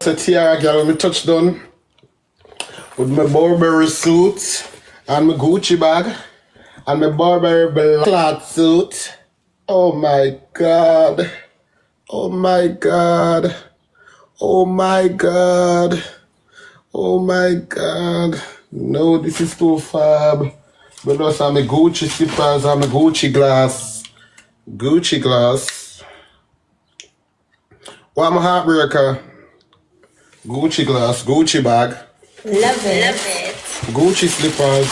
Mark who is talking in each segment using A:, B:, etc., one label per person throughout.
A: a tiara girl when me touch down with my Burberry suit and my Gucci bag and my Burberry black cloth suit. Oh my God. Oh my God. Oh my God. Oh my God. No, this is too fab. But those are my Gucci slippers and my Gucci glass. Gucci glass. What my heartbreaker? Gucci glass, Gucci bag.
B: Love it.
A: Gucci slippers.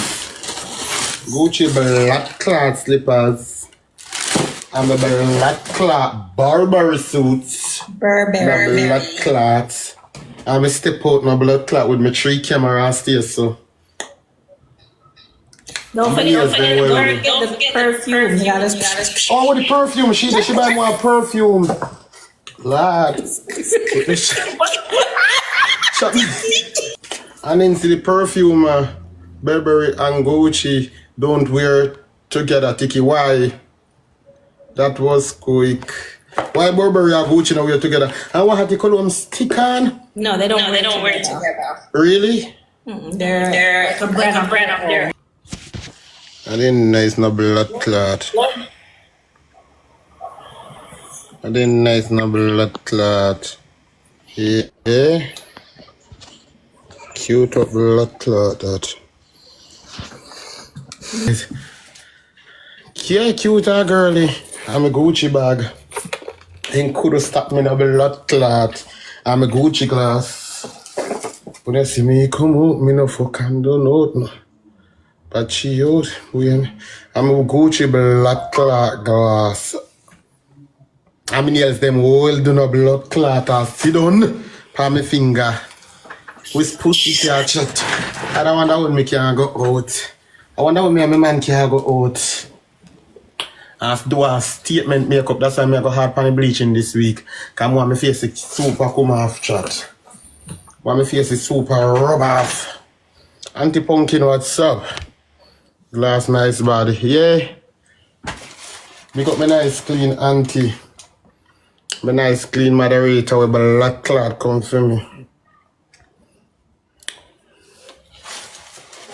A: Gucci black cloth slippers. And the black cloth Burberry suits.
B: Burberry.
A: The black cloth. And I step out my blood clot with my 3 camera stairs, so.
B: Don't forget the perfume.
A: Oh, with the perfume. She buy more perfume. Lad. Shut me. And then see the perfume, Burberry and Gucci don't wear together, Tikki. Why? That was quick. Why Burberry and Gucci don't wear together? And what had the cologne stick on?
B: No, they don't wear it together.
A: Really?
B: They're like a brand up there.
A: I didn't nice no blood clot. I didn't nice no blood clot. Yeah. Cute up blood clot that. Yeah, cute and girly. I'm a Gucci bag. Ain't could stop me no blood clot. I'm a Gucci glass. When you see me come out, me no fucking don't know no. But she out when I'm a Gucci blood clot glass. How many else them all do no blood clot or sit down pa my finger. With pussy can chat. I don't wonder when me can go out. I wonder when me and my man can go out. I have to do a statement makeup. That's why I go hard on the bleaching this week. Because I want my face is super come off chat. Want my face is super rub off. Auntie Pumpkin, what's up? Glass nice body. Yeah. Make up my nice clean auntie. My nice clean moderator with black cloud come for me.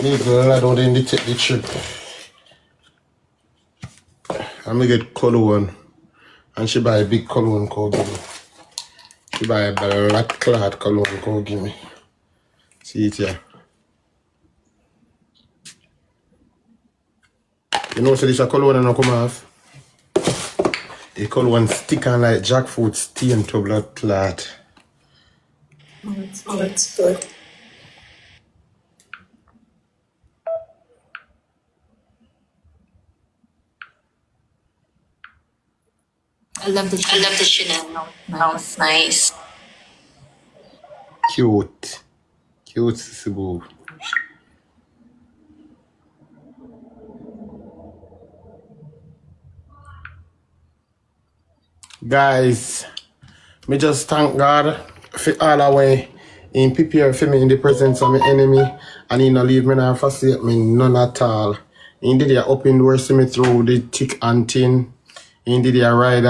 A: Need a lad out in the take the trip. I'm gonna get cologne. And she buy a big cologne called give me. She buy a black cloth cologne called give me. See it here. You know so this a cologne and no come off. The cologne stick on like jackfruit stain to blood clot.
B: Oh, that's good. I love the Chanel. No, it's nice.
A: Cute. Cute Sibu. Guys, me just thank God for all the way in prepare for me in the presence of my enemy and he not leave me nor forsake me none at all. He did a open door see me through the thick and thin. He did a ride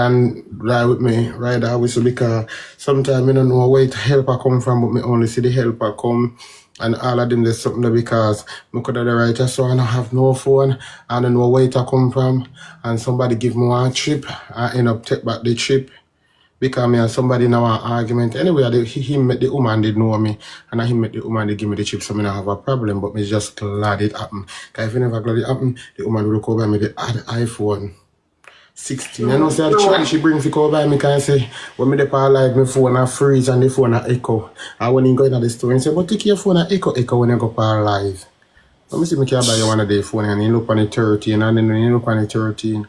A: with me, ride a whistle because sometimes I don't know where the help I come from, but me only see the help I come. And all of them there's something there because I could have the right so I don't have no phone, I don't know where it come from. And somebody give me one trip, I end up take back the trip. Because me and somebody now an argument. Anyway, he met the woman did know me. And he met the woman they give me the trip so I don't have a problem. But me just glad it happened. Because if you never glad it happened, the woman will come by me the iPhone 16. You know, say the child she brings to come by me can say, when me depart live, my phone a freeze and the phone a echo. And when you go into the store and say, but take your phone a echo when you go par live. Let me see me can buy you one of the phone and you look on the 13 and then when you look on the 13,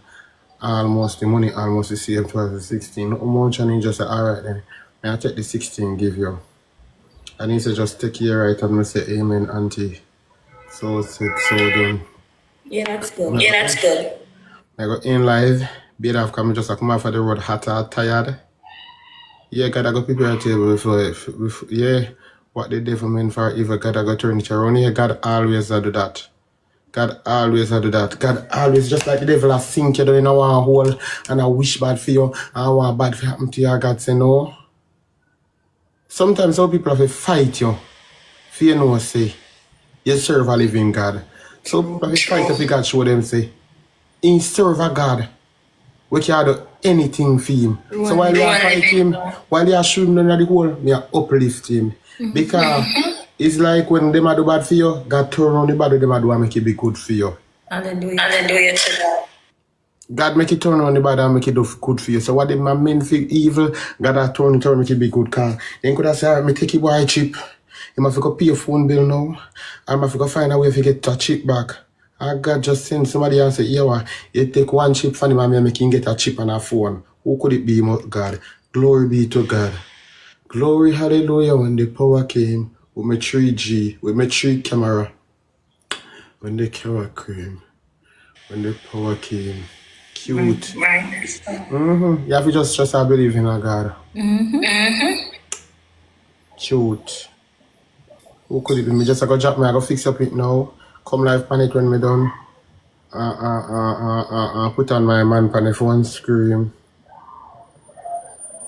A: almost the money almost the same 12 to 16. Not much and he just say, alright then. I take the 16 give you. And he said just take your right and I say amen auntie. So said so done.
B: Yeah, that's good.
A: I go in live, beat off come just come off of the road hot or tired. Yeah, gotta go prepare a table before yeah. What the devil meant for evil, gotta go turn it around here. God always do that. God always do that. God always, just like the devil has sink you down in a one hole and I wish bad for you and I want bad for happen to you. God say no. sometimes some people have to fight you. For you know, say, you serve a living God. So people have to fight if you God show them, say, he serve a God. We can do anything for him. So while you are fight him, while you are shooting under the hole, you uplift him. Because it's like when them are do bad for you, God turn on the bad, them are do and make it be good for you.
B: Hallelujah. Hallelujah to that.
A: God make it turn on the bad and make it do good for you. So what them are meant for evil, God has turn it make it be good. Cause then could have say, me take it boy cheap. You must go pay your phone bill now. And must go find a way to get a chip back. And God just send somebody and say, yeah, you take one chip from him and make him get a chip and a phone. Who could it be, God? Glory be to God. Glory, hallelujah, when the power came with my 3G, with my 3 camera. When the camera came, when the power came. Cute.
B: Right.
A: You have to just trust and believe in a God. Cute. Who could it be? Me just I go drop me, I go fix up it now. Come live pan it when me done. Put on my man pan the phone scream.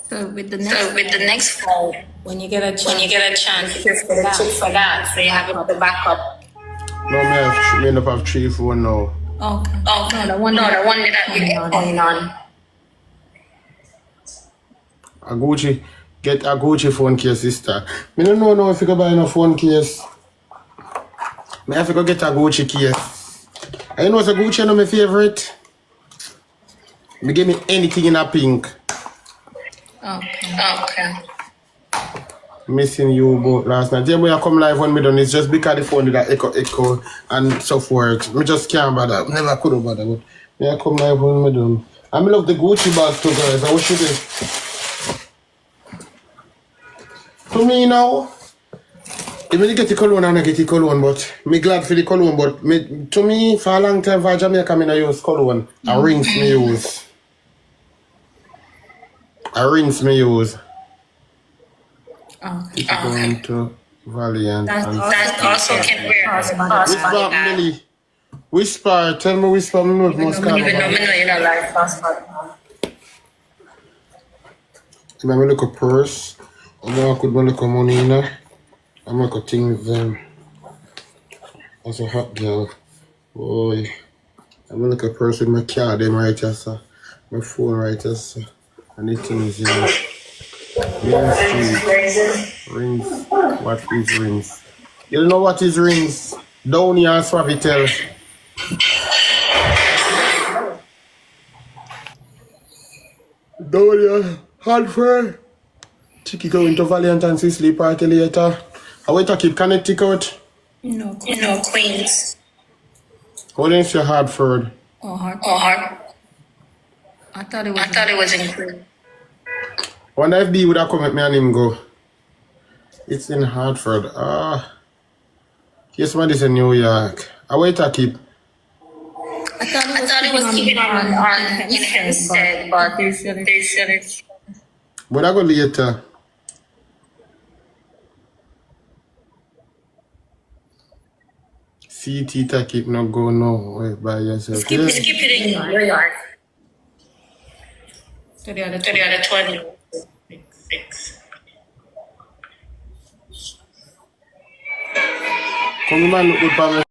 B: So with the next phone, when you get a chance, just get a chip for that, so you have it for the backup.
A: No, me end up have 3 phone now.
B: Okay. No, the one that we get going on.
A: A Gucci, get a Gucci phone case, sister. Me don't know if you can buy a phone case. Me have to go get a Gucci case. And you know, so Gucci is my favorite. Me give me anything in a pink.
B: Okay.
A: Missing you both last night. Yeah, when I come live when me done, it's just because the phone did that echo and stuff works. Me just can't bother. Never could have bother, but when I come live when me done. I me love the Gucci bag too, guys. I wish you did. To me now, if me get the cologne and I get the cologne, but me glad for the cologne, but to me, for a long time for Jamaica, me not use cologne. A rinse me use. It's going to Valiant.
B: That also can wear.
A: Millie. Whisper, tell me whisper, me know most
B: Even though me know you don't like passport.
A: I'm going to look a purse. I'm going to look a money in there. I'm going to things them. As a hot girl. Boy. I'm going to look a purse with my card, them right here, sir. My phone right here, sir. And the things in there. Rings. What is rings? You know what is rings? Down here, Swavitel. Down here, Hartford. Tikki going to Valiant and Sicily party later. I wait to keep Connecticut.
B: No, Queens.
A: What is your Hartford?
B: Oh, Hartford. I thought it was in Queens.
A: Wonder if B would have come with me and him go. It's in Hartford. Yes, man, this in New York. I wait to keep.
B: I thought it was keeping on Hempstead, but they said it.
A: But I go later. CT to keep not go no by yourself.
B: Skip it in New York. To the other 26.
A: Come man look good for me.